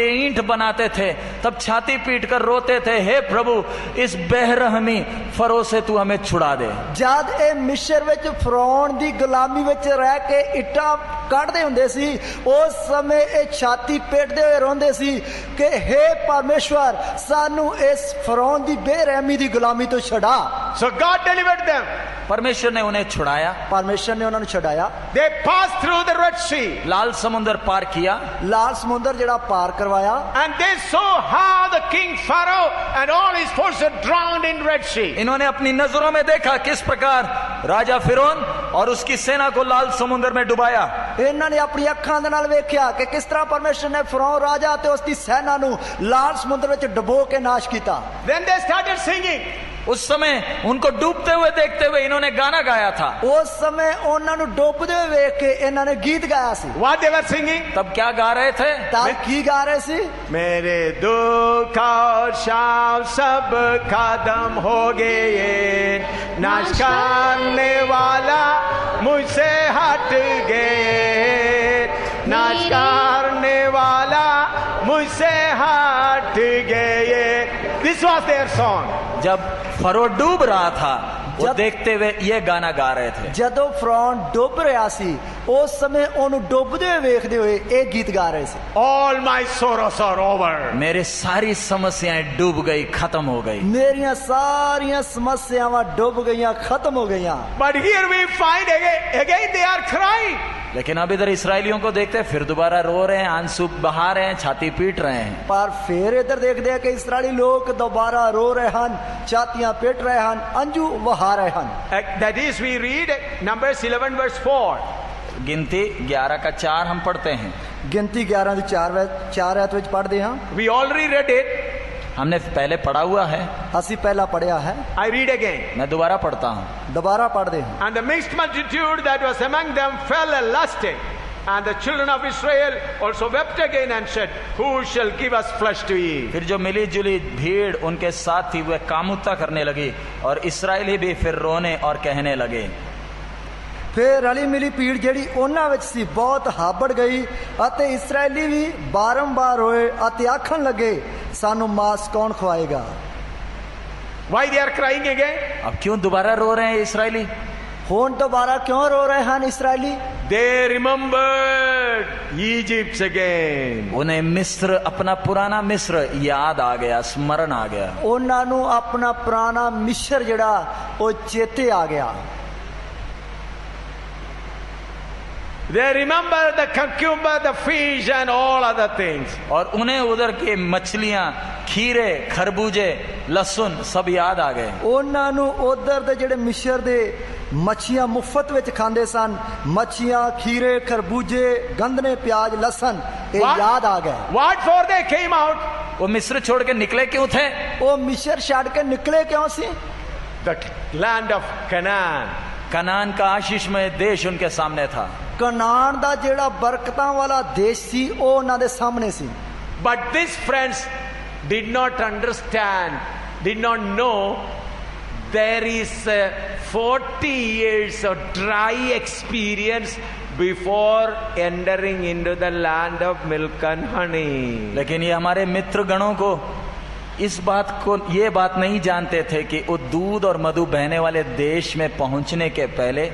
ईंट बनाते थे तब छाती पीट कर रोते थे, हे प्रभु इस बेरहमी फरो से तू हमें छुड़ा दे। जद ए मिस्र विच फरौन दी गुलामी विच रह के इट्टां कढ़दे हुंदे सी, उस समय ए छाती पेटदे होए रोंदे सी कि हे परमेश्वर सानू इस फरौन दी बेरहमी दी गुलामी तो छुड़ा। So God delivered them. परमेश्वर ने उन्हें छुड़ाया। परमेश्वर ने उन्हें छुड़ाया। They passed through the Red Sea. लाल समुद्र पार किया। लाल समुद्र जड़ा पार करवाया। And they saw how the king Pharaoh and all his forces drowned in Red Sea. इन्होंने अपनी नजरों में देखा किस प्रकार राजा फिरौन और उसकी सेना को लाल समुद्र में डुबाया। इन्होंने अपनी अखां दे नाल वेख्या कि किस तरह परमेश्वर ने फिरौन राजा ते उसकी सेना नु लाल समुद्र विच डुबो के नाश किया। Then they started singing. उस समय उनको डूबते हुए देखते हुए इन्होंने गाना गाया था। उस समय उन्होंने डूबते हुए देख के इन्होंने गीत गाया सी। What they were singing? तब क्या गा रहे थे? तब की गा रहे सी? मेरे दुख और शाम सब खत्म हो गए, नाश करने वाला मुझसे हट गए, नाश करने वाला मुझसे हट गए। This was their song. जब फरो डूब रहा था वो देखते हुए ये गाना गा रहे थे। जदों फरौन डूब रहा सी उस समय ओनू डूबदे हुए वेखदे हुए एक गीत गा रहे थे। All my sorrows are over. मेरे सारी समस्याएं डूब गई, खत्म हो गई। मेरियां सारियां समस्यावां डूब गईयां, खत्म हो गईयां। But here we find again they are crying. लेकिन अब इधर इसराइलियों को देखते हैं फिर दोबारा रो रहे हैं, आंसू बहा रहे हैं, छाती पीट रहे हैं। पर फिर इधर देखते हैं कि इसराइली लोग दोबारा रो रहे हैं, छातियां पीट रहे हैं, अंजू बहा रहे हैं। That is we read Numbers 11 verse 4. गिनती 11 का 4 हम पढ़ते हैं। गिनती 11 की 4 आयत विच पढ़ते हैं। We already read it. हमने पहले पढ़ा हुआ है। असी पहला पढ़ा है। I read again. मैं दोबारा पढ़ता हूँ। दोबारा पढ़ दे। And the mixed multitude that was among them fell a lusting, and the children of Israel also wept again and said, who shall give us flesh to eat? फिर जो मिली जुली भीड़ उनके साथ थी वे कामुकता करने लगी और इसराइली भी फिर रोने और कहने लगे। फिर रली मिली भीड़ जेड़ी उन्हां विच सी बहुत हाबड़ गई अते इसराइली भी बारंबार रोए अते आखन लगे सानू मांस कौन खवाएगा। Why they are crying again? अब क्यों दोबारा रो रहे हैं इसराइली? हुण दोबारा क्यों रो रहे हैं Israeli? They remembered Egypt again. उन्हें मिस्र, अपना पुराना मिस्र याद आ गया, स्मरण आ गया। उन्हां नू अपना पुराना मिस्र जेड़ा ओ चेते आ गया। They remember the cucumber, the fish and all other things. और उन्हें उधर के मछलियां, खीरे, खरबूजे, लहसुन सब याद आ गए। उन्हां नू उधर दे जेड़े मिस्र दे मच्छियां मुफ्त विच खांदे सन, मच्छियां, खीरे, खरबूजे, गंदने, प्याज, लहसन ये याद आ गए। What for they came out? वो मिस्र छोड़ के निकले क्यों थे? वो मिस्र छड़ के निकले क्यों सी? The land of Canaan. Kanan का आशीषमय देश उनके सामने था। कनान दा जेड़ा बरकतां वाला देश सी ओ उन्हां दे सामने सी। But these friends did not understand, did not know there is 40 years of dry experience before entering into the land of milk and honey. लेकिन ये हमारे मित्र गणों को इस बात को, ये बात नहीं जानते थे कि वो दूध और मधु बहने वाले देश में पहुंचने के पहले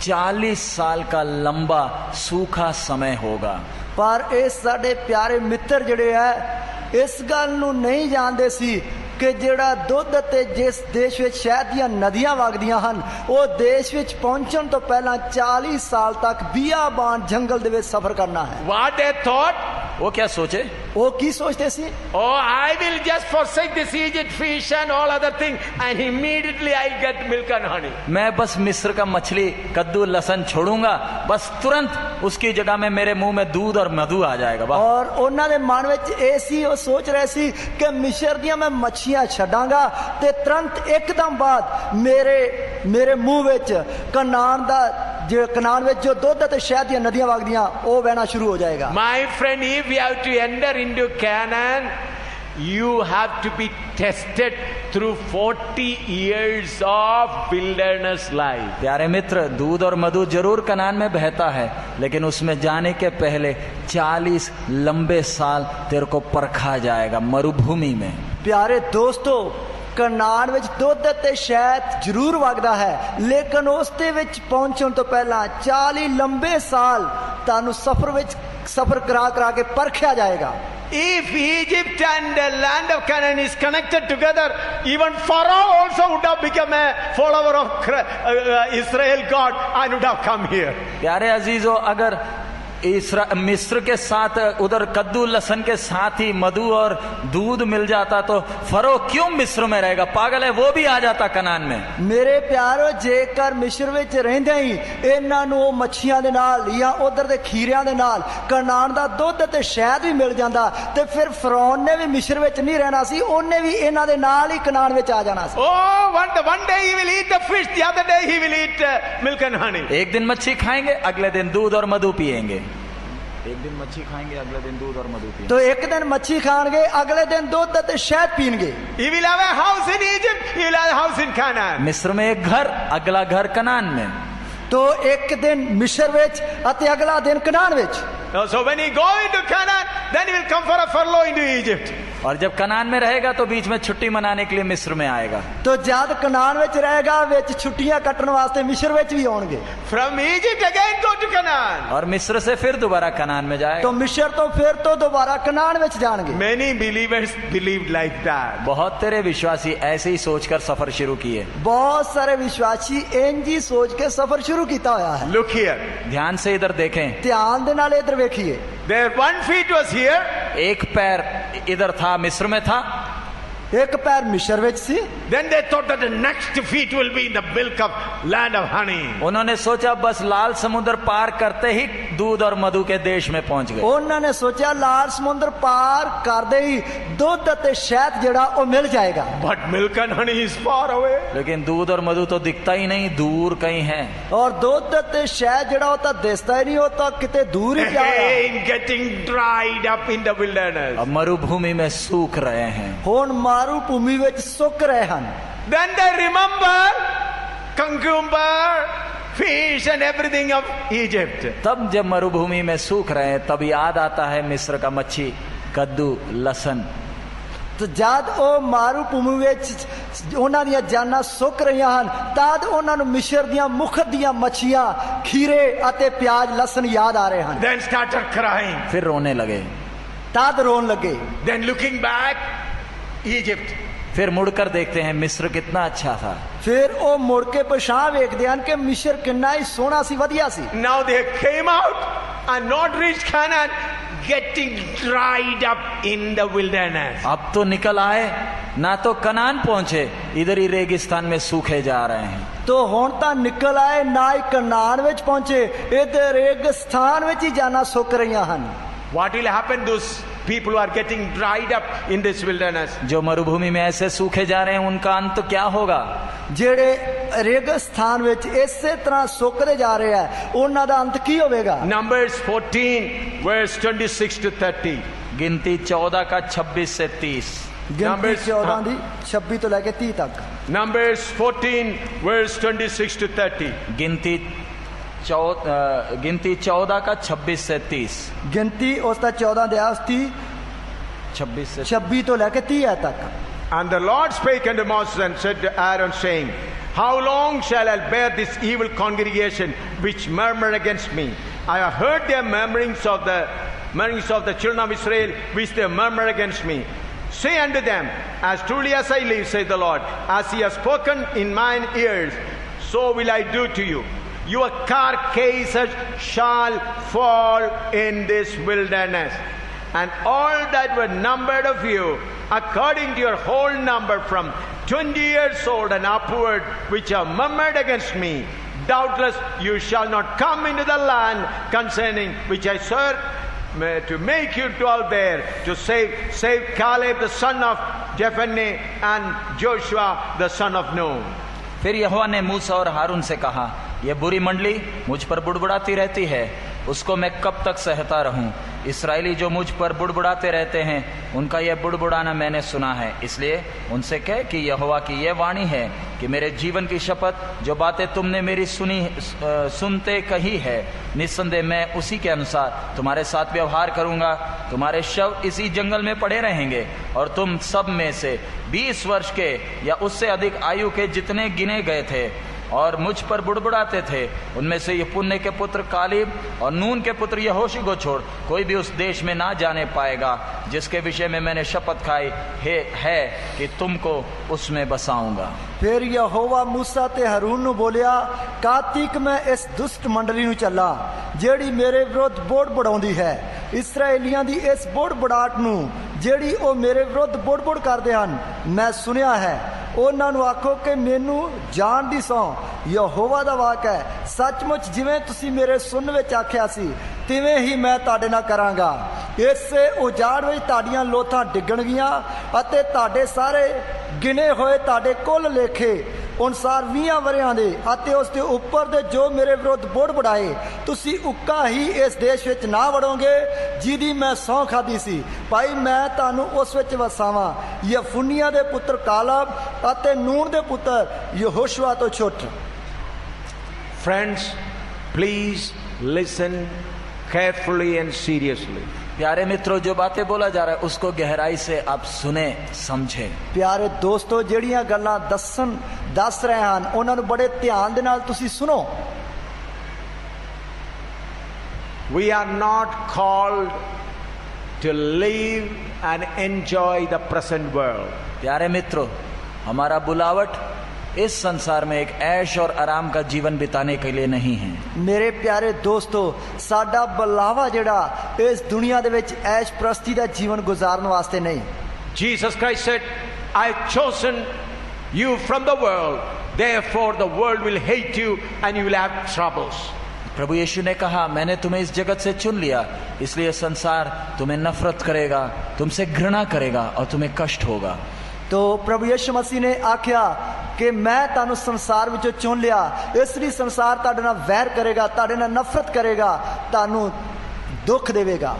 40 साल का लंबा सूखा समय होगा। पर इस साडे प्यारे मित्र जड़े है इस गल नू नहीं जानते सी कि जेड़ा दुध ते जिस देश विच शहद दियां नदियां वगदियां हन वो देश विच पहुंचण तो पहला 40 साल तक बियाबान जंगल दे विच सफर करना है। What they thought? वो क्या सोचे? वो की सोचते सी? Oh, I will just forsake this Egypt fish and all other thing and immediately I'll get milk and honey. मैं बस मिस्र का मछली, कद्दू, लहसन छोड़ूंगा, बस तुरंत उसकी जगह में मेरे मुंह में दूध और मधु आ जाएगा। और उन्हां दे मन विच ऐसी वो सोच रहे सी कि मिस्र दियां मैं मच्छियां छड्डांगा ते तुरंत एकदम बाद मेरे मुंह विच कनान दा कनान विच जो दुध ते शहद दियां नदियां वगदियां वो बहना शुरू हो जाएगा। My friend, if we have to enter into Canaan, you have to be tested through 40 years of wilderness life. प्यारे मित्र, दूध और मधु जरूर कनान में बहता है, लेकिन उसमें जाने के पहले 40 लंबे साल तेरे को परखा जाएगा मरुभूमि में। ਪਿਆਰੇ ਦੋਸਤੋ, ਕਨਾਨ ਵਿੱਚ ਦੁੱਧ ਤੇ ਸ਼ਹਿਦ ਜ਼ਰੂਰ ਵਗਦਾ ਹੈ, ਲੇਕਿਨ ਉਸ ਦੇ ਵਿੱਚ ਪਹੁੰਚਣ ਤੋਂ ਪਹਿਲਾਂ 40 ਲੰਬੇ ਸਾਲ ਤੁਹਾਨੂੰ ਸਫ਼ਰ ਕਰਾ ਕੇ ਪਰਖਿਆ ਜਾਏਗਾ। If Egypt and the land of Canaan is connected together, even Pharaoh also would have become a follower of Israel God and would have come here. प्यारे अजीजों, अगर मिस्र के साथ उधर कद्दू लहसन के साथ ही मधु और दूध मिल जाता तो फरो क्यों मिस्र में रहेगा? पागल है, वो भी आ जाता कनान में। ਮੇਰੇ ਪਿਆਰੋ, ਜੇਕਰ ਮਿਸਰ ਵਿੱਚ ਰਹਿੰਦੇ ਹੀ ਇਹਨਾਂ ਨੂੰ ਉਹ ਮੱਛੀਆਂ ਦੇ ਨਾਲ ਜਾਂ ਉਧਰ ਦੇ ਖੀਰਿਆਂ ਦੇ ਨਾਲ ਕਨਾਨ ਦਾ ਦੁੱਧ ਤੇ ਸ਼ਹਿਦ ਵੀ ਮਿਲ ਜਾਂਦਾ ਤੇ ਫਿਰ ਫਰੌਨ ਨੇ ਵੀ ਮਿਸਰ ਵਿੱਚ ਨਹੀਂ ਰਹਿਣਾ ਸੀ, ਉਹਨੇ ਵੀ ਇਹਨਾਂ ਦੇ ਨਾਲ ਹੀ ਕਨਾਨ ਵਿੱਚ ਆ ਜਾਣਾ ਸੀ। Oh, one day he will eat the fish, the other day he will eat milk and honey. एक दिन मच्छी खाएंगे, अगले दिन दूध और मधु पिएंगे। एक दिन मच्छी खाएंगे, अगले दिन दूध और मधु पिएंगे। तो एक दिन मच्छी खाएंगे, अगले दिन दूध ते शहद पीएंगे। He will have a house in Egypt, he will have a house in Canaan. मिस्र में एक घर, अगला घर कनान में। तो एक दिन मिस्र विच अते अगला दिन कनान विच। So when he go into Canaan, then he will come for a furlough into Egypt. और जब कनान में रहेगा तो बीच में छुट्टी मनाने के लिए मिस्र में आएगा। तो जब कनान विच रहेगा, विच छुट्टियां कटने वास्ते मिस्र विच भी आउणगे। From Egypt again go to Canaan. और मिस्र से फिर दोबारा कनान में जाएगा। तो मिस्र तो फिर तो दोबारा कनान विच जाएंगे। Many believers believed like that. बहुत तेरे विश्वासी ऐसे ही सोचकर सफर शुरू किए। बहुत सारे विश्वासी इंज ही सोच के सफर शुरू किया होया है। Look here. ध्यान से इधर देखें। ध्यान दे नाल इधर देखिए। Their 1 foot was here. एक पैर इधर था, मिस्र में था। एक पैर मिस्र विच सी। Then they thought that the next feet will be in the milk of land of honey. उन्होंने सोचा बस लाल समुद्र पार करते ही दूध और मधु के देश में पहुंच गए। उन्होंने सोचा लाल समुद्र पार करते ही दूध ते शहद जेड़ा वो मिल जाएगा। But milk and honey is far away. लेकिन दूध और मधु तो दिखता ही नहीं, दूर कहीं है। और दूध ते शहद जेड़ा होता दिसता ही नहीं, होता किते दूर ही क्या है। Again getting dried up in the wilderness. अब मरुभूमि में सूख रहे हैं। हुण मरुभूमि विच सुक रहे हैं। Then they remember cucumber, fish and everything of Egypt. तब जब मरुभूमि में सूख रहे हैं तब याद आता है मिस्र का मच्छी, कद्दू, लहसन। तो जद वो मरुभूमि विच उन्हां दियां जानां सुक रहियां हन, तद उन्हां नूं मिस्र दियां मुफ्त दियां मच्छियां, खीरे अते प्याज, लहसन याद आ रहे हैं। Then started crying. फिर रोने लगे। तद रोन लगे। Then looking back, Egypt. फिर मुड़कर देखते हैं मिस्र कितना अच्छा था। फिर वो मुड़ के पछाण वेखदे हन कि मिस्र कितना ही सोहना सी, वधिया सी। Now they came out and not reached Canaan, getting dried up in the wilderness. अब तो निकल आए, ना तो कनान पहुंचे, इधर ही रेगिस्तान में सूखे जा रहे हैं। तो हुण तां निकल आए, ना ही कनान विच पहुंचे, इधर रेगिस्तान विच ही जाना सुक रहियां हन। What will happen to those people who are getting dried up in this wilderness? जो मरुभूमि में ऐसे सूखे जा रहे हैं उनका अंत क्या होगा? जेड़े रेगिस्तान विच इसे तरह सुकदे जा रहे हैं, उन्हां दा अंत की होवेगा? Numbers 14 verse 26 to 30. गिनती 14 का 26 से 30। गिनती 14 दी 26 तो लेके 30 तक। Numbers 14 verse 26 to 30. गिनती 14 का 26 से 30। गिनती उसका 14 दिया, उसकी 26 तो लेके 30 तक। And the Lord spake unto Moses and said to Aaron, saying, How long shall I bear this evil congregation which murmur against me? I have heard their murmurings of the children of Israel, which they murmur against me. Say unto them, As truly as I live, saith the Lord, as he has spoken in mine ears, so will I do to you. Your carcasses shall fall in this wilderness, and all that were numbered of you, according to your whole number, from 20 years old and upward, which have murmured against me, doubtless you shall not come into the land concerning which I swore to make you dwell there, to save Caleb the son of Jephunneh and Joshua the son of Nun. फिर यहोवा ने मूसा और हारून से कहा, यह बुरी मंडली मुझ पर बुड़बुड़ाती रहती है, उसको मैं कब तक सहता रहूं? इस्राएली जो मुझ पर बुड़बुड़ाते रहते हैं, उनका यह बुड़बुड़ाना मैंने सुना है। इसलिए उनसे कह कि यहोवा की यह वाणी है कि मेरे जीवन की शपथ, जो बातें तुमने मेरी सुनते कही है, निस्संदेह मैं उसी के अनुसार तुम्हारे साथ व्यवहार करूंगा। तुम्हारे शव इसी जंगल में पड़े रहेंगे, और तुम सब में से 20 वर्ष के या उससे अधिक आयु के जितने गिने गए थे और मुझ पर बुड़बुड़ाते थे, उनमें से यपुन्ने के पुत्र कालेब और नून के पुत्र यहोशू को छोड़ कोई भी उस देश में ना जाने पाएगा, जिसके विषय में मैंने शपथ खाई है कि तुमको उसमें बसाऊंगा। फिर यहोवा मूसा ते हारून ਨੂੰ ਬੋਲਿਆ, ਕਾਤਿਕ ਮੈਂ ਇਸ ਦੁਸ਼ਟ ਮੰਡਲੀ ਨੂੰ ਚੱਲਾ ਜਿਹੜੀ ਮੇਰੇ ਵਿਰੁੱਧ ਬੋੜ ਬੜਾਉਂਦੀ ਹੈ। ਇਸਰਾਏਲੀਆਂ ਦੀ ਇਸ ਬੋੜ ਬੜਾਟ ਨੂੰ ਜਿਹੜੀ ਉਹ ਮੇਰੇ ਵਿਰੁੱਧ ਬੋੜ ਬੋੜ ਕਰਦੇ ਹਨ ਮੈਂ ਸੁਣਿਆ ਹੈ। ਉਹਨਾਂ ਨੂੰ ਆਖੋ ਕਿ ਮੈਨੂੰ ਜਾਣ ਦੀ ਸਹੁੰ ਯਹੋਵਾ ਦਾ ਵਾਕ ਹੈ, ਸੱਚਮੁੱਚ ਜਿਵੇਂ ਤੁਸੀਂ ਮੇਰੇ ਸੁਣਨ ਵਿੱਚ ਆਖਿਆ ਸੀ ਤਿਵੇਂ ਹੀ ਮੈਂ ਤੁਹਾਡੇ ਨਾਲ ਕਰਾਂਗਾ। ਇਸੇ ਉਜਾੜ ਵਿੱਚ ਤੁਹਾਡੀਆਂ ਲੋਥਾਂ ਡਿੱਗਣਗੀਆਂ ਅਤੇ ਤੁਹਾਡੇ ਸਾਰੇ ਗਿਣੇ ਹੋਏ ਤੁਹਾਡੇ ਕੁੱਲ ਲੇਖੇ ਅਨੁਸਾਰ 20 ਵਰਿਆਂ ਦੇ ਅਤੇ ਉਸ ਦੇ ਉੱਪਰ ਦੇ ਜੋ ਮੇਰੇ ਵਿਰੁੱਧ ਬੋੜ ਬੜਾਏ, ਤੁਸੀਂ ਉੱਕਾ ਹੀ ਇਸ ਦੇਸ਼ ਵਿੱਚ ਨਾ ਵੜੋਗੇ ਜਿਹਦੀ ਮੈਂ ਸਹੁੰ ਖਾਧੀ ਸੀ। ਭਾਈ ਮੈਂ ਤੁਹਾਨੂੰ ਉਸ ਵਿੱਚ ਵਸਾਵਾਂ। ਯਫੁੰਨੀਆਂ ਦੇ ਪੁੱਤਰ ਕਾਲਬ ਅਤੇ ਨੂਨ ਦੇ ਪੁੱਤਰ ਯਹੋਸ਼ੂਆ ਤੋਂ ਛੁੱਟ। Friends, please listen carefully and seriously. प्यारे मित्रों, जो बातें बोला जा रहा है उसको गहराई से आप सुने, समझे। ਪਿਆਰੇ ਦੋਸਤੋ, ਜਿਹੜੀਆਂ ਗੱਲਾਂ ਦੱਸ ਰਹੇ ਹਨ ਉਹਨਾਂ ਨੂੰ ਬੜੇ ਧਿਆਨ ਦੇ ਨਾਲ ਤੁਸੀਂ ਸੁਣੋ। We are not called to live and enjoy the present world. प्यारे मित्रों, हमारा बुलावट इस संसार में एक ऐश और आराम का जीवन बिताने के लिए नहीं है। ਮੇਰੇ ਪਿਆਰੇ ਦੋਸਤੋ, ਸਾਡਾ ਬੁਲਾਵਾ ਜਿਹੜਾ ਇਸ ਦੁਨੀਆ ਦੇ ਵਿੱਚ ਐਸ਼ ਪ੍ਰਸਤੀ ਦਾ ਜੀਵਨ ਗੁਜ਼ਾਰਨ ਵਾਸਤੇ ਨਹੀਂ। Jesus Christ said, I've chosen you from the world, therefore the world will hate you and you will have troubles. प्रभु यीशु ने कहा, मैंने तुम्हें इस जगत से चुन लिया, इसलिए संसार तुम्हें नफरत करेगा, तुमसे घृणा करेगा और तुम्हें कष्ट होगा। तो प्रभु यीशु मसीह ने आख्या कि मैं ਤੁਹਾਨੂੰ ਸੰਸਾਰ ਵਿੱਚੋਂ ਚੁਣ ਲਿਆ, ਇਸ ਲਈ ਸੰਸਾਰ ਤੁਹਾਡੇ ਨਾਲ ਵੈਰ ਕਰੇਗਾ, ਤੁਹਾਡੇ ਨਾਲ ਨਫ਼ਰਤ ਕਰੇਗਾ, ਤੁਹਾਨੂੰ ਦੁੱਖ ਦੇਵੇਗਾ।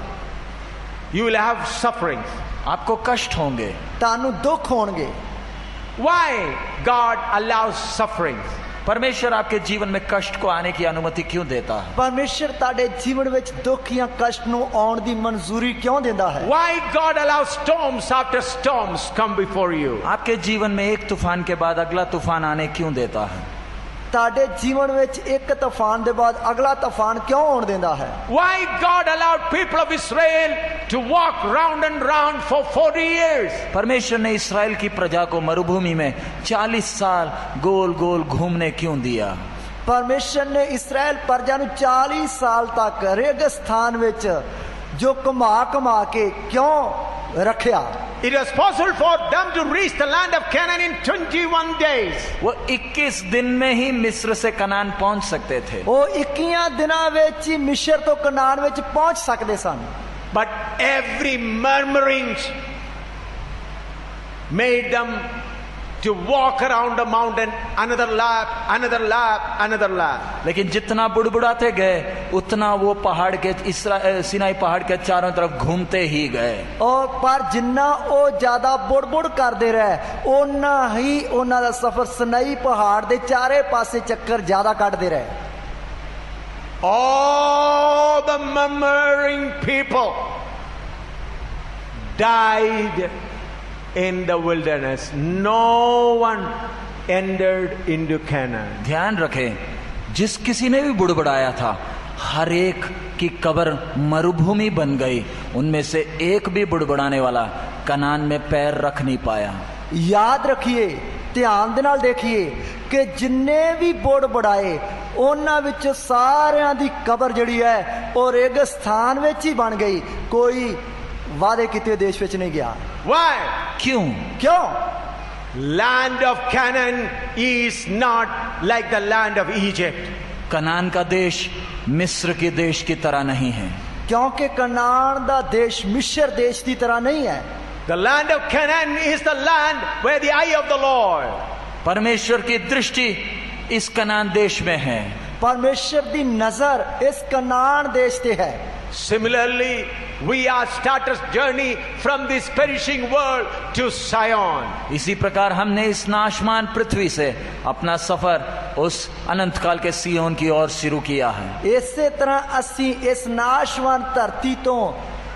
You will have sufferings. आपको कष्ट होंगे, ਤੁਹਾਨੂੰ ਦੁੱਖ ਹੋਣਗੇ। Why God allows sufferings? परमेश्वर आपके जीवन में कष्ट को आने की अनुमति क्यों देता है? ਪਰਮੇਸ਼ਰ ਤੁਹਾਡੇ ਜੀਵਨ ਵਿੱਚ ਦੁੱਖ ਜਾਂ ਕਸ਼ਟ ਨੂੰ ਆਉਣ ਦੀ ਮਨਜ਼ੂਰੀ ਕਿਉਂ ਦਿੰਦਾ ਹੈ? Why God allows storms after storms come before you? आपके जीवन में एक तूफान के बाद अगला तूफान आने क्यों देता है? ਤੁਹਾਡੇ ਜੀਵਨ ਵਿੱਚ ਇੱਕ ਤੂਫਾਨ ਦੇ ਬਾਅਦ ਅਗਲਾ ਤੂਫਾਨ ਕਿਉਂ ਆਉਣ ਦਿੰਦਾ ਹੈ? Why God allowed people of Israel to walk round and round for 40 years? परमेश्वर ने इस्राएल की प्रजा को मरुभूमि में 40 साल गोल गोल घूमने क्यों दिया? ਪਰਮੇਸ਼ਰ ਨੇ ਇਸਰਾਏਲ ਪ੍ਰਜਾ ਨੂੰ 40 ਸਾਲ ਤੱਕ ਰੇਗਿਸਤਾਨ ਵਿੱਚ ਜੋ ਘੁਮਾ ਕੇ ਕਿਉਂ ਰੱਖਿਆ? It was possible for them to reach the land of Canaan in 21 days. वो 21 दिन में ही मिस्र से कनान पहुंच सकते थे। ਉਹ 21 ਦਿਨਾਂ ਵਿੱਚ ਹੀ ਮਿਸਰ ਤੋਂ ਕਨਾਨ ਵਿੱਚ ਪਹੁੰਚ ਸਕਦੇ ਸਨ। But every murmuring made them to walk around the mountain, another lap, another lap, another lap. लेकिन जितना बुड़बुड़ाते गए उतना वो पहाड़ के सिनाई पहाड़ के चारों तरफ घूमते ही गए। और पर जिन्ना ਉਹ ਜ਼ਿਆਦਾ ਬੁੜਬੁੜ ਕਰਦੇ ਰਹੇ ਉਹਨਾਂ ਹੀ ਉਹਨਾਂ ਦਾ ਸਫ਼ਰ ਸਿਨਾਈ ਪਹਾੜ ਦੇ ਚਾਰੇ ਪਾਸੇ ਚੱਕਰ ਜ਼ਿਆਦਾ ਕੱਢਦੇ ਰਹੇ। All the murmuring people died in the wilderness. No one entered into Canaan. ध्यान रखें, जिस किसी ने भी बुड़बुड़ाया था हर एक की कब्र मरुभूमि बन गई। उनमें से एक भी बुड़बुड़ाने वाला कनान में पैर रख नहीं पाया। याद रखिए, ध्यान दे नाल देखिए कि जिन्ने भी बुड़बुड़ाए ਉਹਨਾਂ ਵਿੱਚ ਸਾਰਿਆਂ ਦੀ ਕਬਰ ਜਿਹੜੀ ਹੈ ਉਹ ਰੇਗਿਸਤਾਨ ਵਿੱਚ ਹੀ ਬਣ ਗਈ। ਕੋਈ ਵਾਅਦੇ ਕੀਤੇ ਦੇਸ਼ ਵਿੱਚ ਨਹੀਂ ਗਿਆ। Why? क्यों? Land of Canaan is not like the land of Egypt. Kanan का देश मिस्र के देश की तरह नहीं है। क्योंकि कनान का देश मिस्र देश की तरह नहीं है। The land of Canaan is the land where the eye of the Lord. परमेश्वर की दृष्टि इस कनान देश में है। परमेश्वर दी नजर इस कनान देश ते है। Similarly, we are starters journey from this perishing world to Zion. इसी प्रकार हमने इस नाशमान पृथ्वी से अपना सफर उस अनंत काल के सियोन की ओर शुरू किया है। इसे तरह असी इस नाशवान धरती तो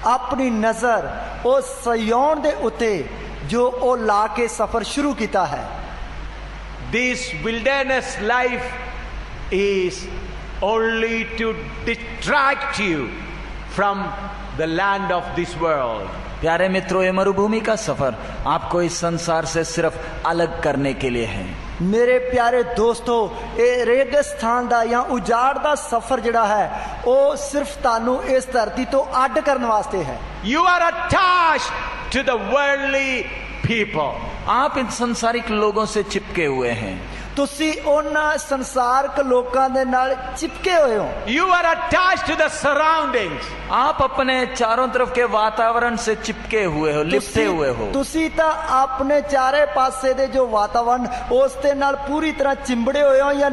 अपनी नजर उस सियोन दे उते जो ओ ला के सफर शुरू किया है। This wilderness life is only to distract you from the land of this world. प्यारे मित्रों, ये मरुभूमि का सफर आपको इस संसार से सिर्फ अलग करने के लिए है। मेरे प्यारे दोस्तों, ये रेगिस्तान दा या उजाड़ दा सफर जड़ा है वो सिर्फ तानू इस धरती तो अड करने वास्ते है। You are attached to the worldly people. आप इन संसारिक लोगों से चिपके हुए हैं। तुसी उन्हां संसारक लोकां दे नाल चिपके हुए हो। You are attached to the surroundings. आप अपने चारों तरफ के वातावरण से चिपके हुए हो, लिपटे हुए हो। तुसी तां अपने चारे पासे दे जो वातावरण उस दे नाल पूरी तरह चिंबड़े हुए हो या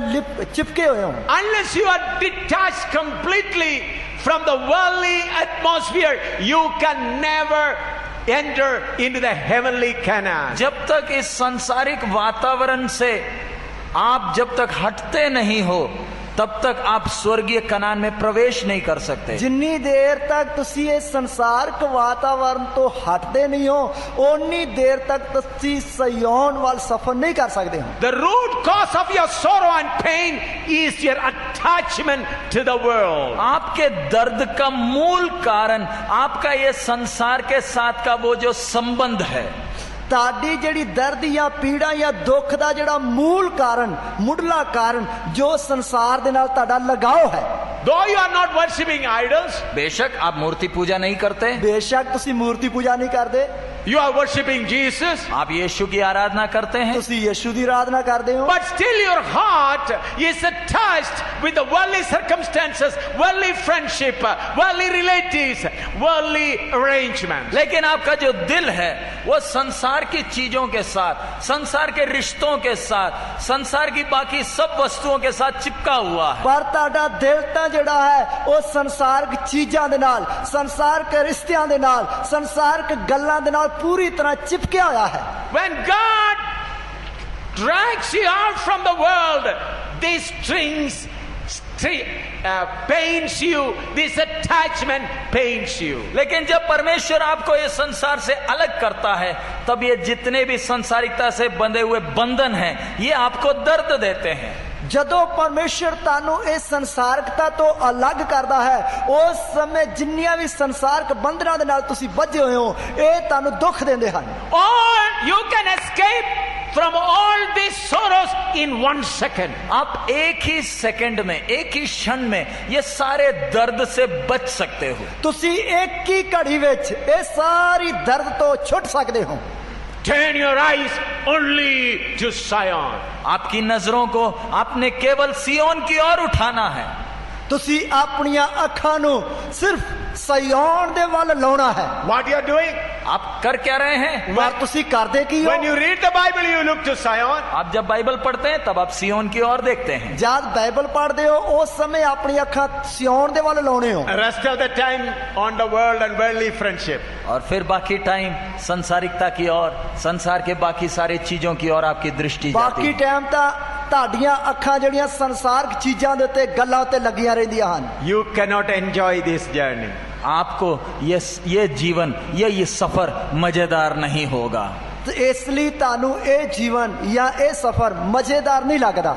चिपके हुए हो। Unless you are detached completely from the worldly atmosphere, you can never enter into the heavenly Canaan. जब तक इस सांसारिक वातावरण से आप जब तक हटते नहीं हो तब तक आप स्वर्गीय कनान में प्रवेश नहीं कर सकते। जिन्नी देर तक तुसी इस संसार के वातावरण तो हटते नहीं हो उन्नी देर तक तुसी सियोन वाल सफर नहीं कर सकते हो। The root cause of your sorrow and pain is your attachment to the world. आपके दर्द का मूल कारण आपका ये संसार के साथ का वो जो संबंध है। ताड़ी जड़ी दर्द या पीड़ा या दुख दा जड़ा मूल कारण मुढ़ला कारण जो संसार दे नाल ताड़ा लगाव है। Though you are not worshipping idols, बेशक आप मूर्ति पूजा नहीं करते, बेशक तुसी मूर्ति पूजा नहीं करते, you are worshipping Jesus, आप यीशु की आराधना करते हैं, तुसी यीशु दी आराधना करते हो, but still your heart is attached with the worldly circumstances, worldly friendship, worldly relatives, worldly arrangements. लेकिन आपका जो दिल है वो संसार की चीजों के साथ, संसार के रिश्तों के साथ, संसार की बाकी सब वस्तुओं के साथ चिपका हुआ है। पर ताड़ा दिल ता जड़ा है वो संसार की चीजां दे नाल, संसार के रिश्तियां दे नाल, संसार के गल्लां दे नाल पूरी तरह चिपके हुआ है। When God drags you out from the world, these strings pains you, this attachment pains you. लेकिन जब परमेश्वर आपको इस संसार से अलग करता है तब ये जितने भी संसारिकता से बंधे हुए बंधन हैं ये आपको दर्द देते हैं। जदों परमेश्वर तानू इस संसारकता तो अलग करता है उस समय जिन्नियां भी संसारक बंधना दे नाल तुसी बंधे हुए हो ये तानू दुख देंदे हन। Or you can escape from all these sorrows in 1 second. आप एक ही सेकंड में, एक ही क्षण में ये सारे दर्द से बच सकते हो। तुसी एक ही घड़ी विच ये सारी दर्द तो छुट सकते हो। Turn your eyes only to Zion. आपकी नजरों को आपने केवल सियोन की ओर उठाना है। तुसी अपनियां अखां नू सिर्फ सियोन दे वाल लाउणा है। What you are doing? आप कर क्या रहे हैं? पर तुसी करदे की हो? When you read the Bible, you look to Zion. आप जब बाइबल पढ़ते हैं तब आप सियोन की ओर देखते हैं। जब बाइबल पढ़ते हो उस समय अपनी अखां सियोन दे वाल लाउणे हो। Rest of the time on the world and worldly friendship. और फिर बाकी टाइम संसारिकता की ओर, संसार के बाकी सारी चीजों की ओर आपकी दृष्टि जाती बाकी है। टाइम ता ताड़ियां अखां जड़ियां संसारक चीजां दे उत्ते गल्लां उत्ते लगियां रहिंदियां हन। You cannot enjoy this journey. आपको ये जीवन ये सफर मजेदार नहीं होगा। तो इसलिए तानू ये जीवन या ये सफर मजेदार नहीं लगता।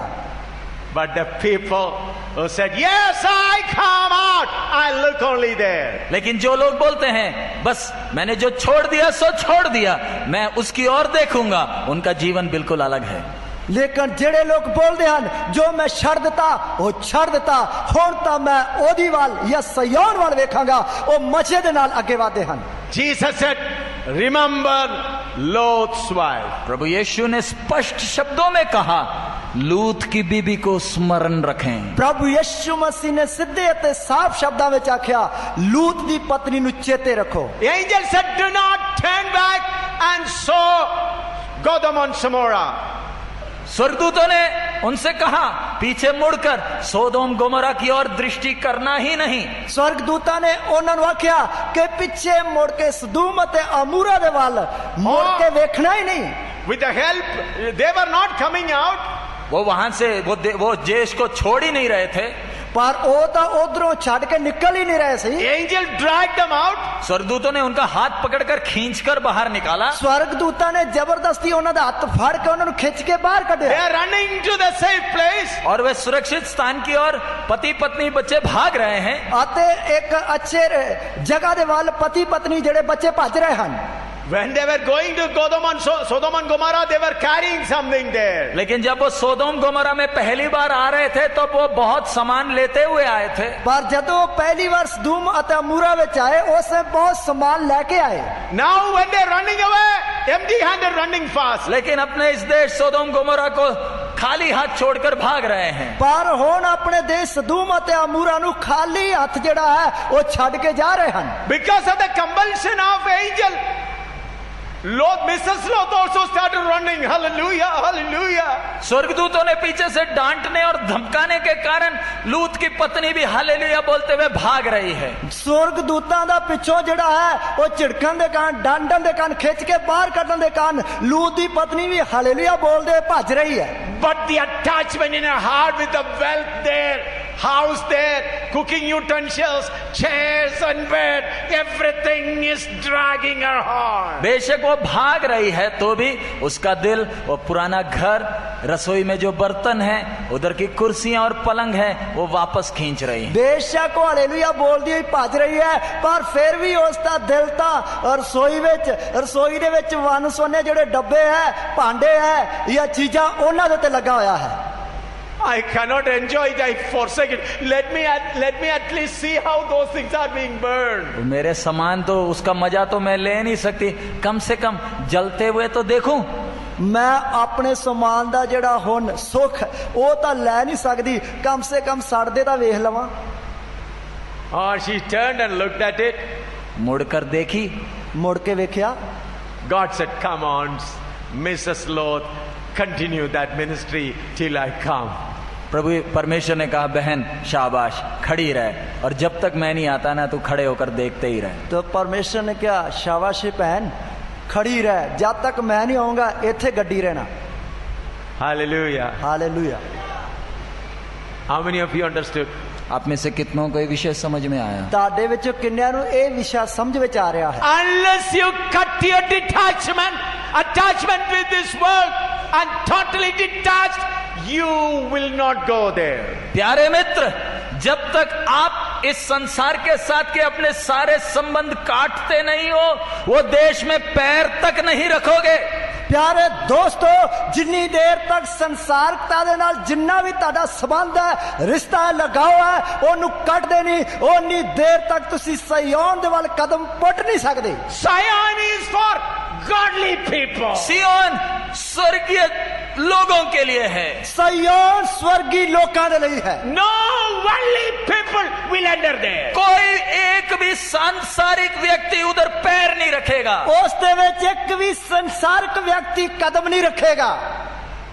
But the people who said, yes, I come out, I look only there. लेकिन जो लोग बोलते हैं बस मैंने जो छोड़ दिया सो छोड़ दिया, मैं उसकी ओर देखूंगा, उनका जीवन बिल्कुल अलग है। लेकिन जेड़े लोग बोलते हैं जो मैं छड़ दिता वो छड़ दिता, हुण तां मैं ओदी वाल या सियोन वाल वेखांगा, वो मजे दे नाल अगे वादे हन। Jesus said, remember Lot's wife. प्रभु यीशु ने स्पष्ट शब्दों में कहा, लूत की बीबी को स्मरण रखें। प्रभु यीशु मसीह ने सीधे अते साफ शब्दां विच आख्या, लूत दी पत्नी नु चेते रखो। The angel said, do not turn back and sow Sodom and Gomorrah. स्वर्गदूतों ने उनसे कहा पीछे मुड़कर सोदोम गोमोरा की ओर दृष्टि करना ही नहीं। स्वर्गदूता ने ਉਹਨਾਂ ਨੂੰ ਆਖਿਆ ਕਿ ਪਿੱਛੇ ਮੁੜ ਕੇ ਸਦੂਮ ਅਤੇ ਅਮੂਰਾ ਦੇ ਵੱਲ ਮੁੜ ਕੇ ਵੇਖਣਾ ਹੀ ਨਹੀਂ। With the help, they were not coming out. वो वहां से वो देश को छोड़ ही नहीं रहे थे, पर ਉਹ ਤਾਂ ਉਧਰੋਂ ਛੱਡ ਕੇ ਨਿਕਲ ਹੀ ਨਹੀਂ ਰਹੇ ਸੀ। Angel dragged them out. स्वर्गदूतों ने उनका हाथ पकड़कर खींचकर बाहर निकाला। स्वर्गदूता ने जबरदस्ती ਉਹਨਾਂ ਦਾ ਹੱਥ ਫੜ ਕੇ ਉਹਨਾਂ ਨੂੰ ਖਿੱਚ ਕੇ ਬਾਹਰ They ਕੱਢਿਆ। are running to the safe place. और वे सुरक्षित स्थान की ओर पति पत्नी बच्चे भाग रहे हैं। ਅਤੇ ਇੱਕ ਅੱਛੇ ਜਗ੍ਹਾ ਦੇ ਵੱਲ ਪਤੀ ਪਤਨੀ ਜਿਹੜੇ ਬੱਚੇ ਭੱਜ ਰਹੇ ਹਨ। When they were going to Sodom and Gomorrah, they were carrying something there. लेकिन जब वो सोदोम गोमोरा में पहली बार आ रहे थे तो वो बहुत सामान लेते हुए आए थे। ਪਰ ਜਦੋਂ ਉਹ ਪਹਿਲੀ ਵਾਰ ਸਦੂਮ ਅਤੇ ਅਮੂਰਾ ਵਿੱਚ ਆਏ ਉਸਨੇ ਬਹੁਤ ਸਮਾਨ ਲੈ ਕੇ ਆਏ। Now when they're running away, empty-handed, running fast. लेकिन अपने इस देश सोदोम गोमोरा को खाली हाथ छोड़कर भाग रहे हैं। ਪਰ ਹੁਣ ਆਪਣੇ ਦੇਸ਼ ਸਦੂਮ ਅਤੇ ਅਮੂਰਾ ਨੂੰ ਖਾਲੀ ਹੱਥ ਜਿਹੜਾ ਹੈ ਉਹ ਛੱਡ ਕੇ ਜਾ ਰਹੇ ਹਨ। Because of the compulsion of angel, Mrs. Lot also started running. Hallelujah, hallelujah. स्वर्गदूतों ने पीछे से डांटने और धमकाने के कारण लूत की पत्नी भी हालेलुया बोलते हुए भाग रही है। स्वर्गदूतां ਦਾ ਪਿੱਛੋਂ ਜਿਹੜਾ ਹੈ ਉਹ ਝਿੜਕਣ ਦੇ ਕਾਰਨ ਡਾਂਡਣ ਦੇ ਕਾਰਨ ਖਿੱਚ ਕੇ ਬਾਹਰ ਕੱਢਣ ਦੇ ਕਾਰਨ ਲੂਤ ਦੀ ਪਤਨੀ ਵੀ ਹਾਲੇਲੂਇਆ ਬੋਲਦੇ ਭੱਜ ਰਹੀ ਹੈ। But the attachment in her heart with the wealth there, house there, cooking utensils, chairs and bed, everything is dragging her heart. बेशक वो भाग रही है तो भी उसका दिल वो पुराना घर, रसोई में जो बर्तन है, उधर की कुर्सियां और पलंग है, वो वापस खींच रही है। ਬੇਸ਼ੱਕ ਉਹ ਹਾਲੇਲੂਇਆ ਬੋਲਦੀ ਹੋਈ ਭੱਜ ਰਹੀ ਹੈ ਪਰ ਫਿਰ ਵੀ ਉਸ ਦਾ ਦਿਲ ਤਾਂ ਰਸੋਈ ਦੇ ਵਿੱਚ ਵੰਨ ਸੁਵੰਨੇ ਜਿਹੜੇ ਡੱਬੇ ਹੈ, ਭਾਂਡੇ ਹੈ ਜਾਂ ਚੀਜ਼ਾਂ ਉਹਨਾਂ ਦੇ ਉੱਤੇ ਲੱਗਾ ਹੋਇਆ ਹੈ। I cannot enjoy it. I forsake it. Let me at least see how those things are being burned. मेरे सामान तो उसका मजा तो मैं ले नहीं सकती, कम से कम जलते हुए तो देखूं। ਮੈਂ ਆਪਣੇ ਸਮਾਨ ਦਾ ਜਿਹੜਾ ਹੁਣ ਸੁੱਖ ਉਹ ਤਾਂ ਲੈ ਨਹੀਂ ਸਕਦੀ, ਕਮ ਸੇ ਕਮ ਸੜਦੇ ਤਾਂ ਵੇਖ ਲਵਾਂ। Oh, she turned and looked at it. मुड़कर देखी, ਮੁੜ ਕੇ ਵੇਖਿਆ। God said, come on, Mrs. Lot, continue that ministry till I come. प्रभु परमेश्वर ने कहा बहन शाबाश खड़ी रहे, और जब तक मैं नहीं आता ना तू खड़े होकर देखते ही रहे। तो परमेश्वर ने कहा शाबाश बहन खड़ी रह, जब तक मैं नहीं आऊंगा इत्थे गड्डी रहना। Hallelujah. Hallelujah. How many of you understood? आप में से कितनों को ये विषय समझ में आया? ਤੁਹਾਡੇ ਵਿੱਚੋਂ ਕਿੰਨਿਆਂ ਨੂੰ ਇਹ ਵਿਸ਼ਾ ਸਮਝ ਵਿੱਚ ਆ ਰਿਹਾ ਹੈ? Unless you cut your attachment with this world and totally detached, you will not go there. प्यारे मित्र, जब तक आप इस संसार के साथ के अपने सारे संबंध काटते नहीं हो, वो देश में पैर तक नहीं रखोगे। प्यारे दोस्तों, जिन्नी देर तक संसारकता दे नाल जिन्ना भी तुहाडा संबंध है, रिश्ता है, लगाव है, ओनू कट देनी, ओनी देर तक तुसी सिय्योन दे वाल कदम पुट नहीं सकदे। Zion is for godly people. सिय्योन स्वर्गीय लोगों के लिए है। सिय्योन स्वर्गीय लोकां दे लई है। No worldly people will enter there. कोई एक भी सांसारिक व्यक्ति उधर पैर नहीं रखेगा। उस दे विच एक भी संसारिक व्यक्ति कदम नहीं रखेगा।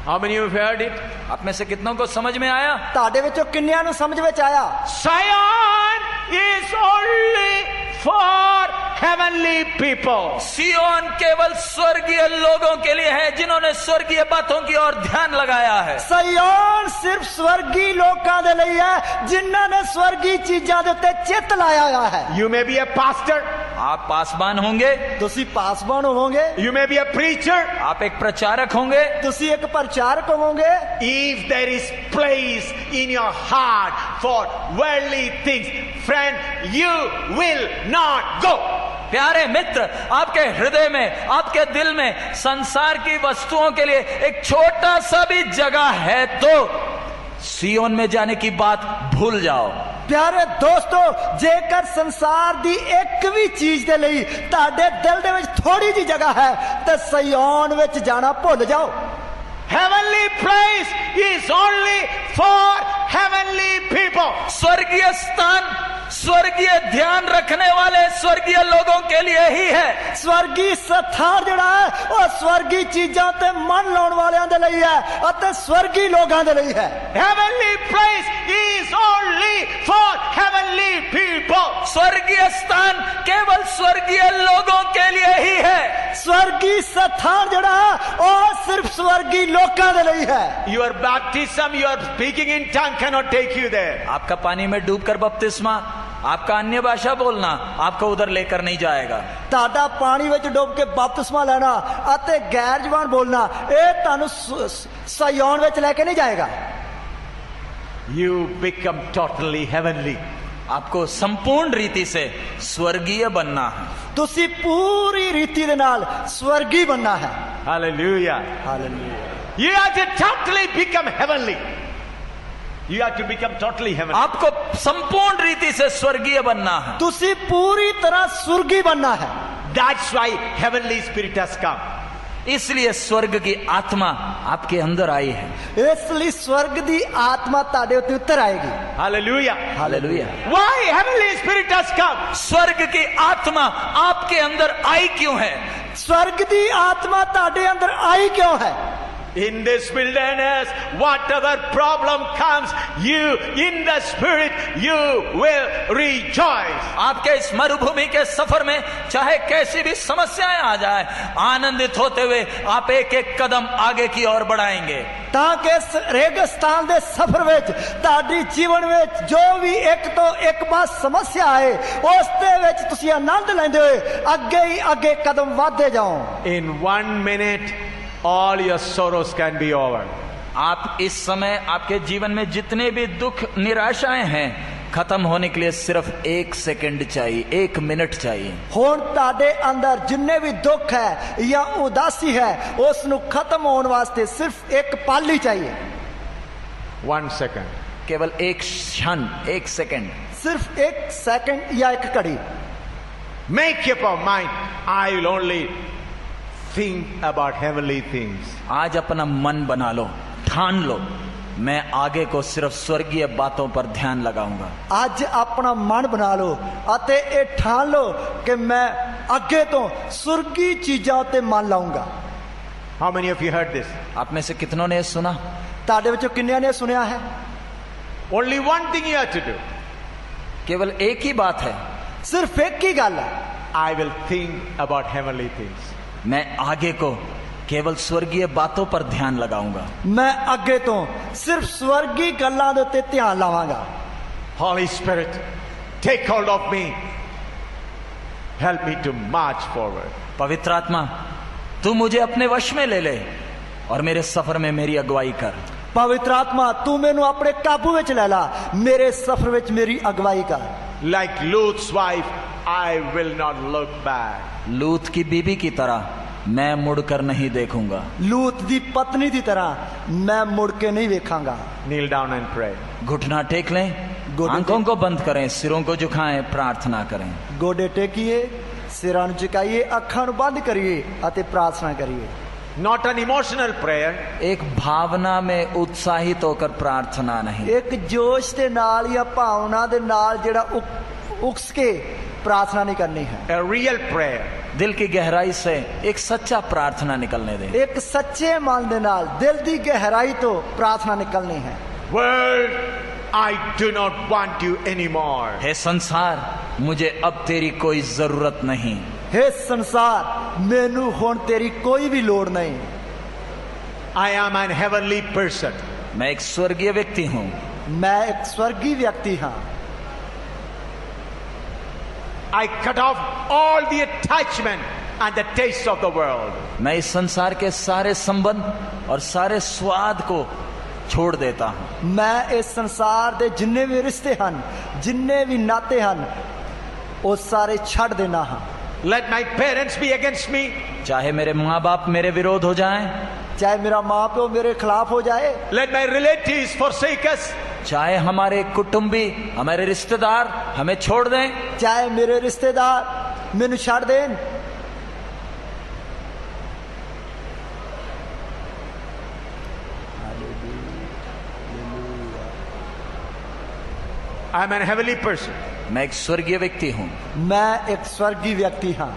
How many of you heard it? आप में से कितनों को समझ में आया? ਤੁਹਾਡੇ ਵਿੱਚੋਂ ਕਿੰਨਿਆਂ ਨੂੰ ਸਮਝ ਵਿੱਚ ਆਇਆ? Zion is only for heavenly people. सिय्योन केवल स्वर्गीय लोगों के लिए है जिन्होंने स्वर्गीय बातों की ओर ध्यान लगाया है। सिय्योन सिर्फ स्वर्गीय लोकां दे लई है जिन्हां ने स्वर्गीय चीजां दे उत्ते चित लाया होया है। You may be a pastor. आप पासबान होंगे, तुसी पासबान होवोगे, You may be a preacher. आप एक प्रचारक होंगे, तुसी एक प्रचारक होवोगे। If there is place in your heart for worldly things, friend, you will not go. प्यारे मित्र, आपके हृदय में, आपके दिल में संसार की वस्तुओं के लिए एक छोटा सा भी जगह है तो सिय्योन में जाने की बात भूल जाओ। प्यारे दोस्तों, जेकर संसार दी एक भी चीज दे लई तुहाडे दिल दे विच थोड़ी जी जगह है ते सिय्योन विच जाना भूल जाओ। Heavenly place is only for heavenly people. स्वर्गीय स्थान स्वर्गीय ध्यान रखने वाले स्वर्गीय लोगों के लिए ही है। स्वर्गीय स्थान ਜਿਹੜਾ ਹੈ ਉਹ ਸਵਰਗੀ ਚੀਜ਼ਾਂ ਤੇ ਮਨ ਲਾਉਣ ਵਾਲਿਆਂ ਦੇ ਲਈ ਹੈ ਅਤੇ ਸਵਰਗੀ ਲੋਕਾਂ ਦੇ ਲਈ ਹੈ। Heavenly place is only for heavenly people. स्वर्गीय स्थान केवल स्वर्गीय लोगों के लिए ही है। ਸਵਰਗੀ ਸਥਾਨ ਜਿਹੜਾ ਹੈ ਉਹ ਸਿਰਫ ਸਵਰਗੀ ਲੋਕਾਂ ਦੇ ਲਈ ਹੈ। Your baptism, your speaking in tongue cannot take you there. आपका पानी में डूबकर बपतिस्मा, आपका अन्य भाषा बोलना आपको उधर लेकर नहीं जाएगा। ਤੁਹਾਡਾ ਪਾਣੀ ਵਿੱਚ ਡੁੱਬ ਕੇ ਬਪਤਿਸਮਾ ਲੈਣਾ ਅਤੇ ਗੈਰ ਜ਼ਬਾਨ ਬੋਲਣਾ ਇਹ ਤੁਹਾਨੂੰ ਸਯੋਨ ਵਿੱਚ ਲੈ ਕੇ ਨਹੀਂ ਜਾਏਗਾ। You become totally heavenly. आपको संपूर्ण रीति से स्वर्गीय बनना है। ਤੁਸੀਂ ਪੂਰੀ ਰੀਤੀ ਦੇ ਨਾਲ ਸਵਰਗੀ ਬਣਨਾ ਹੈ। Hallelujah. Hallelujah. You have to totally become heavenly. You have to become totally heavenly. आपको संपूर्ण रीति से स्वर्गीय बनना है। ਤੁਸੀਂ ਪੂਰੀ ਤਰ੍ਹਾਂ ਸੁਰਗੀ ਬਣਨਾ ਹੈ। That's why heavenly spirit has come. इसलिए स्वर्ग की आत्मा आपके अंदर आई है। ਇਸ ਲਈ ਸਵਰਗ ਦੀ ਆਤਮਾ ਤੁਹਾਡੇ ਉੱਤੇ ਉਤਰ ਆਏਗੀ। Hallelujah. Hallelujah. Why heavenly spirit has come? स्वर्ग की आत्मा आपके अंदर आई क्यों है? ਸਵਰਗ ਦੀ ਆਤਮਾ ਤੁਹਾਡੇ ਅੰਦਰ ਆਈ ਕਿਉਂ ਹੈ? In this wilderness, whatever problem comes, you in the spirit, you will rejoice. आपके इस मरुभूमि के सफर में चाहे कैसी भी समस्याएं आ जाए, आनंदित होते हुए आप एक एक कदम आगे की ओर बढ़ाएंगे। ਤਾਂ ਕਿ ਇਸ ਰੇਗਿਸਤਾਨ ਦੇ ਸਫ਼ਰ ਵਿੱਚ ਤੁਹਾਡੀ ਜੀਵਨ ਵਿੱਚ ਜੋ ਵੀ ਇੱਕ ਤੋਂ ਇੱਕ ਬਾਤ ਸਮੱਸਿਆ ਆਏ ਉਸ ਦੇ ਵਿੱਚ ਤੁਸੀਂ ਆਨੰਦ ਲੈਂਦੇ ਹੋਏ ਅੱਗੇ ਹੀ ਅੱਗੇ ਕਦਮ ਵਧਦੇ ਜਾਓ। In 1 minute, all your sorrows can be over. आप इस समय आपके जीवन में जितने भी दुख निराशाएं हैं खत्म होने के लिए सिर्फ 1 सेकंड चाहिए, 1 मिनट चाहिए। ਹੁਣ ਤੁਹਾਡੇ ਅੰਦਰ ਜਿੰਨੇ ਵੀ ਦੁੱਖ ਹੈ ਜਾਂ ਉਦਾਸੀ ਹੈ ਉਸ ਨੂੰ ਖਤਮ ਹੋਣ ਵਾਸਤੇ ਸਿਰਫ ਇੱਕ ਪਲ ਹੀ ਚਾਹੀਏ। 1 second. केवल एक क्षण, 1 सेकंड। सिर्फ 1 सेकंड या एक घड़ी। Make up your mind. I will only think about heavenly things. आज अपना मन बना लो, ठान लो, मैं आगे को सिर्फ स्वर्गीय बातों पर ध्यान लगाऊंगा। ਅੱਜ ਆਪਣਾ ਮਨ ਬਣਾ ਲਓ ਅਤੇ ਇਹ ਠਾਣ ਲਓ ਕਿ ਮੈਂ ਅੱਗੇ ਤੋਂ ਸੁਰਗੀ ਚੀਜ਼ਾਂ ਉੱਤੇ ਮਨ ਲਾਉਂਗਾ। How many of you heard this? आप में से कितनों ने सुना? ਤੁਹਾਡੇ ਵਿੱਚੋਂ ਕਿੰਨਿਆਂ ਨੇ ਸੁਣਿਆ ਹੈ? Only one thing you have to do. केवल एक ही बात है, ਸਿਰਫ ਇੱਕ ਹੀ ਗੱਲ ਹੈ। I will think about heavenly things. मैं आगे को केवल स्वर्गीय बातों पर ध्यान लगाऊंगा। ਮੈਂ ਅੱਗੇ ਤੋਂ ਸਿਰਫ ਸਵਰਗੀ ਗੱਲਾਂ ਦੇ ਉੱਤੇ ਧਿਆਨ ਲਾਵਾਂਗਾ। Holy Spirit, take hold of me. Help me to march forward. पवित्र आत्मा, तू मुझे अपने वश में ले ले और मेरे सफर में मेरी अगुवाई कर। ਪਵਿੱਤਰ ਆਤਮਾ ਤੂੰ ਮੈਨੂੰ ਆਪਣੇ ਕਾਬੂ ਵਿੱਚ ਲੈ ਲਾ, ਮੇਰੇ ਸਫ਼ਰ ਵਿੱਚ ਮੇਰੀ ਅਗਵਾਈ ਕਰ। Like Lot's wife, I will not look back. लूत की बीबी की तरह मैं मुड़कर नहीं देखूंगा। ਲੂਤ ਦੀ ਪਤਨੀ ਦੀ ਤਰ੍ਹਾਂ ਮੈਂ ਮੁੜ ਕੇ ਨਹੀਂ ਵੇਖਾਂਗਾ। Kneel down and pray. घुटना टेक लें, आंखों को बंद करें, सिरों को झुकाएं, प्रार्थना करें। ਗੋਡੇ ਟੇਕੀਏ, ਸਿਰਾਂ ਨੂੰ ਝੁਕਾਈਏ, ਅੱਖਾਂ ਨੂੰ ਬੰਦ ਕਰੀਏ ਅਤੇ ਪ੍ਰਾਰਥਨਾ ਕਰੀਏ। Not an emotional prayer. एक भावना में उत्साहित होकर प्रार्थना नहीं, ਇੱਕ ਜੋਸ਼ ਦੇ ਨਾਲ ਜਾਂ ਭਾਵਨਾ ਦੇ ਨਾਲ ਜਿਹੜਾ ਉਕਸ ਕੇ प्रार्थना नहीं करनी है। A real prayer. दिल की गहराई से एक सच्चा प्रार्थना निकलने दें। एक सच्चे मन दे नाल दिल दी गहराई तो प्रार्थना निकलनी है। World, I do not want you anymore. हे संसार, मुझे अब तेरी कोई जरूरत नहीं। हे संसार, मैनू हुण तेरी कोई भी लोड़ नहीं। I am an heavenly person. मैं एक स्वर्गीय व्यक्ति हूँ। मैं एक स्वर्गीय व्यक्ति हाँ। I cut off all the attachment and the taste of the world. मैं इस संसार के सारे संबंध और सारे स्वाद को छोड़ देता हूँ। मैं इस संसार दे जिन्ने भी रिश्ते हन, जिन्ने भी नाते हन, वो सारे छड़ देना हाँ। Let my parents be against me. चाहे मेरे माँ बाप मेरे विरोध हो जाएं, चाहे मेरा माँ प्यो मेरे खिलाफ हो जाए, Let my relatives forsake us. चाहे हमारे कुटुंबी, हमारे रिश्तेदार हमें छोड़ दें, चाहे मेरे रिश्तेदार मैनू छड़ then, I am a heavenly person. मैं एक स्वर्गीय व्यक्ति हूं। मैं एक स्वर्गीय व्यक्ति हाँ।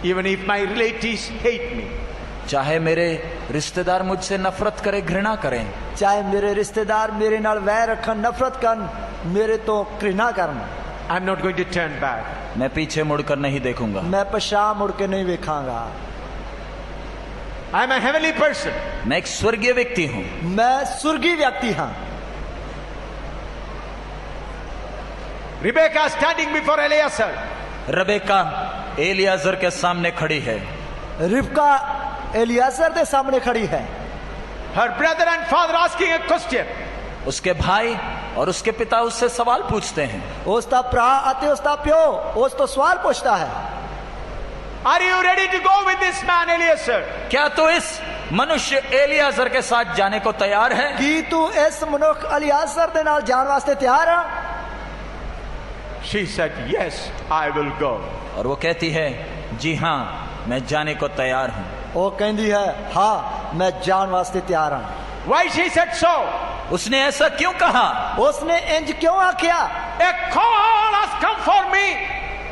Even if my relatives hate me, चाहे मेरे रिश्तेदार मुझसे नफरत करें, घृणा करें, चाहे मेरे रिश्तेदार मेरे नाल वैर रखन, नफरत करन, मेरे तो घृणा करन, I'm not going to turn back. मैं पीछे मुड़कर नहीं देखूंगा। मैं पछाण मुड़ के नहीं वेखांगा। I'm a heavenly person. मैं एक स्वर्गीय व्यक्ति हूं। मैं स्वर्गीय व्यक्ति हाँ। Rebecca standing before Eliezer. Rebecca Eliezer के सामने खड़ी है। रिबका एलियाजर के सामने खड़ी है। Her brother and father asking a question. उसके भाई और उसके पिता उससे सवाल पूछते हैं। उसका भरा अते उसका प्यो उस तो सवाल पूछता है। Are you ready to go with this man Eliezer? क्या तू इस मनुष्य एलियाजर के साथ जाने को तैयार है? कि तू इस मनुख एलियाजर दे नाल जान वास्ते तैयार है? She said, yes, I will go. और वो कहती है, जी हाँ, मैं जाने को तैयार हूं। वो कहती है, हाँ मैं जान वास्ते तैयार हूं। Why she said so? उसने ऐसा क्यों कहा? उसने इंज क्यों आख्या? A call has come for me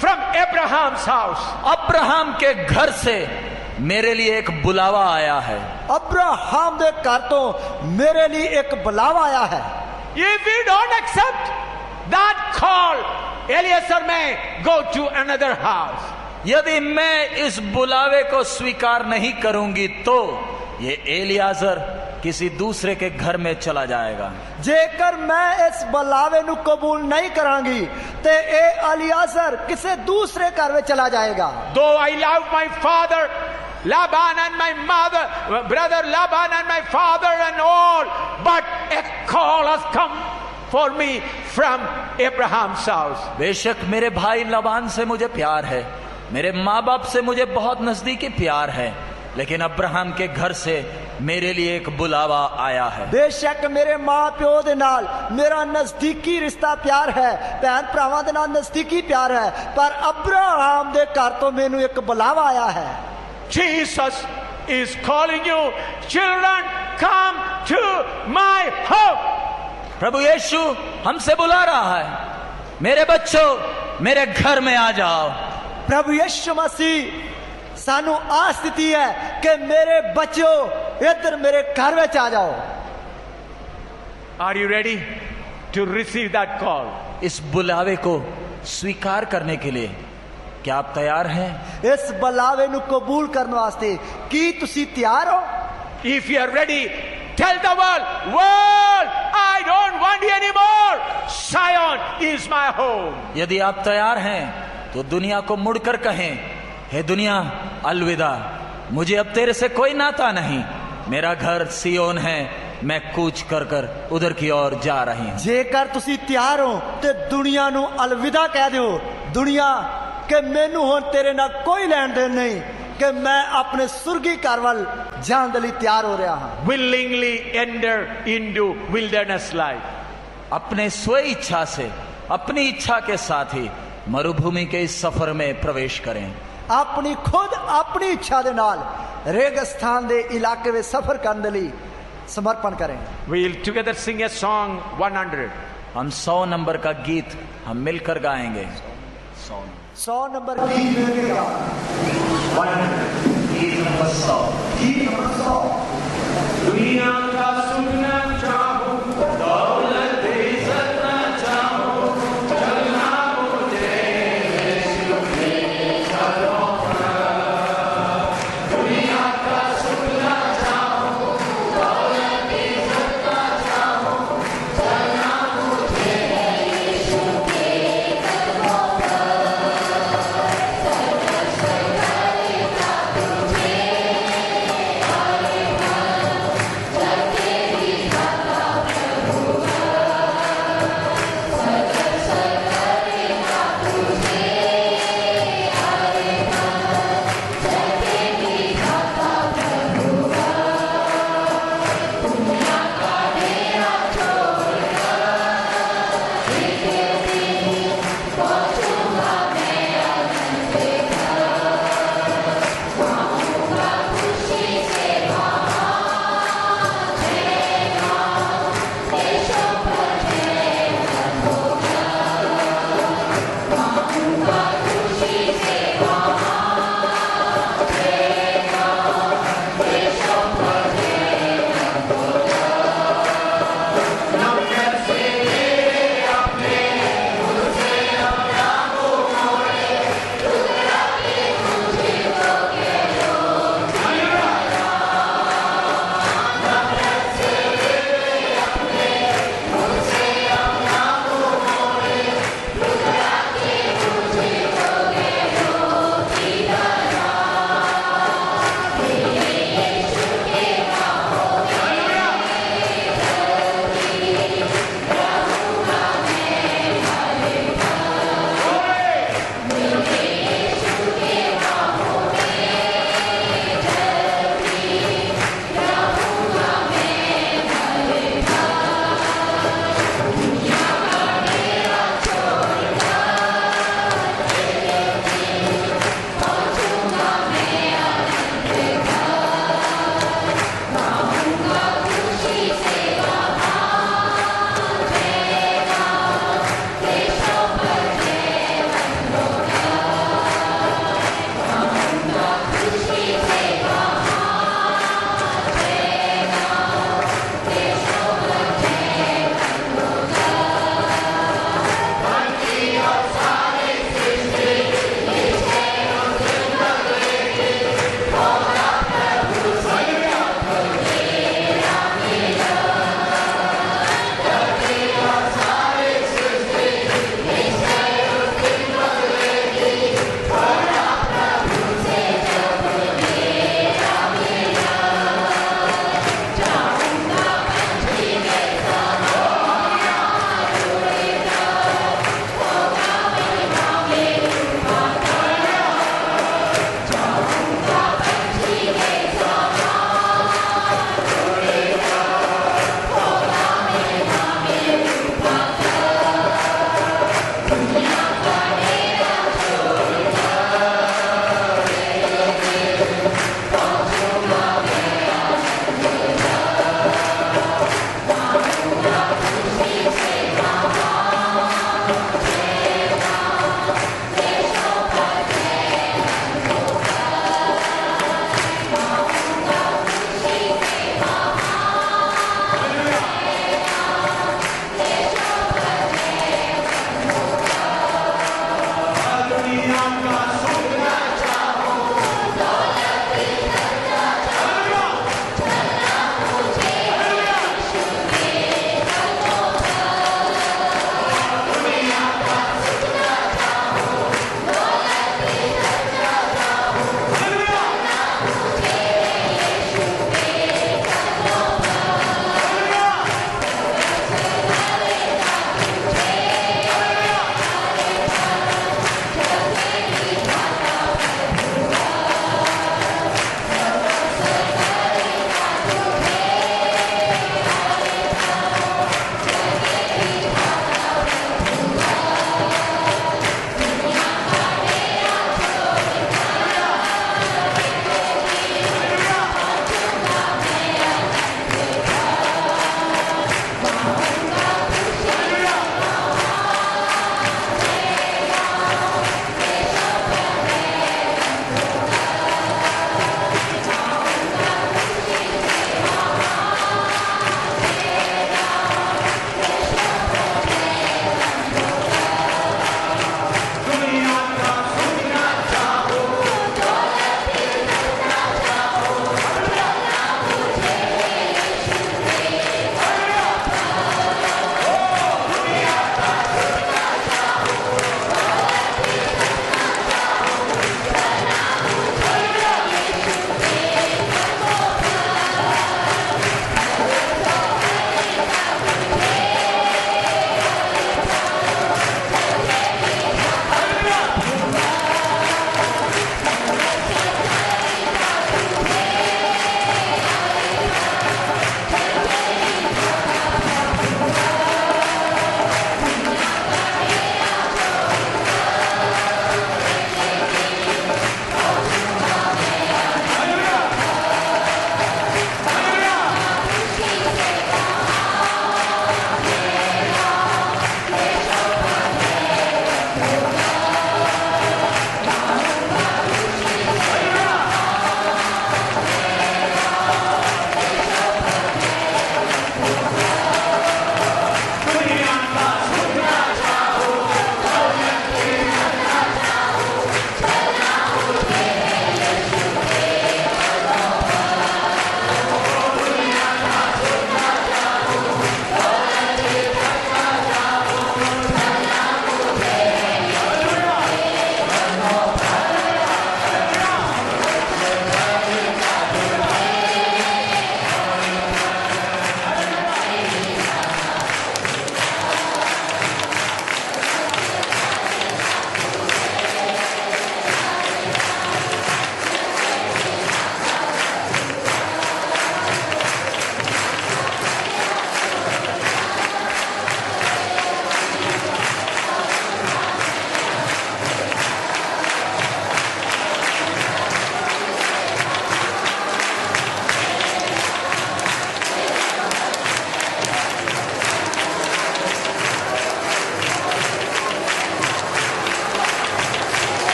from Abraham's house. Abraham के घर से मेरे लिए एक बुलावा आया है। अब्राहम दे घर तो मेरे लिए एक बुलावा आया है। If we don't accept that call, Eliezer may go to another house. यदि मैं इस बुलावे को स्वीकार नहीं करूंगी तो ये एलियाजर किसी दूसरे के घर में चला जाएगा। जेकर मैं इस बुलावे नु कबूल नहीं करांगी ते ए एलियाजर किसी दूसरे घर में चला जाएगा। Though I love my father Laban and my mother, brother Laban and my father and all, but a call has come for me from Abraham's house. बेशक मेरे भाई लबान से मुझे प्यार है, मेरे माँ बाप से मुझे बहुत नजदीकी प्यार है, लेकिन अब्राहम के घर से मेरे लिए एक बुलावा आया है। बेशक मेरे माँ प्यो दे नाल मेरा नजदीकी रिश्ता प्यार है, भैन भरावां दे नाल नजदीकी प्यार है, पर अब्राहम दे घर तो मैनू एक बुलावा आया है। Jesus is calling you, children, come to my home. प्रभु यीशु हमसे बुला रहा है, मेरे बच्चों मेरे घर में आ जाओ। प्रभु यीशु मसीह सानू आस दी है कि मेरे बच्चों इधर मेरे घर में आ जाओ। Are you ready to receive that call? इस बुलावे को स्वीकार करने के लिए क्या आप तैयार हैं? इस बुलावे नु कबूल करने वास्ते की तुसी तैयार हो? If you are ready, tell the world, I don't want you anymore. Zion is my home. यदि आप तैयार हैं तो दुनिया को मुड़कर कहें, हे दुनिया अलविदा, मुझे अब तेरे से कोई नाता नहीं, मेरा घर सियोन है, मैं कूच कर कर उधर की ओर जा रही हूं। जेकर तुसी तैयार हो ते दुनिया नु अलविदा कह दो। दुनिया के मैनू हुण तेरे नाल कोई लेन देन नहीं, कि मैं अपने सुर्गी घर वाल जान दे लई तैयार हो रहा हां। Willingly enter into wilderness life. अपने स्व इच्छा से, अपनी इच्छा के साथ ही मरुभूमि के इस सफर में प्रवेश करें। अपनी खुद अपनी इच्छा दे नाल रेगिस्तान दे इलाके में सफर करने दे लई समर्पण करें। We'll together sing a song 100. हम 100 नंबर का गीत हम मिलकर गाएंगे। 100 नंबर गीत मिलकर गीत नंबर 100। दुनिया का सुनना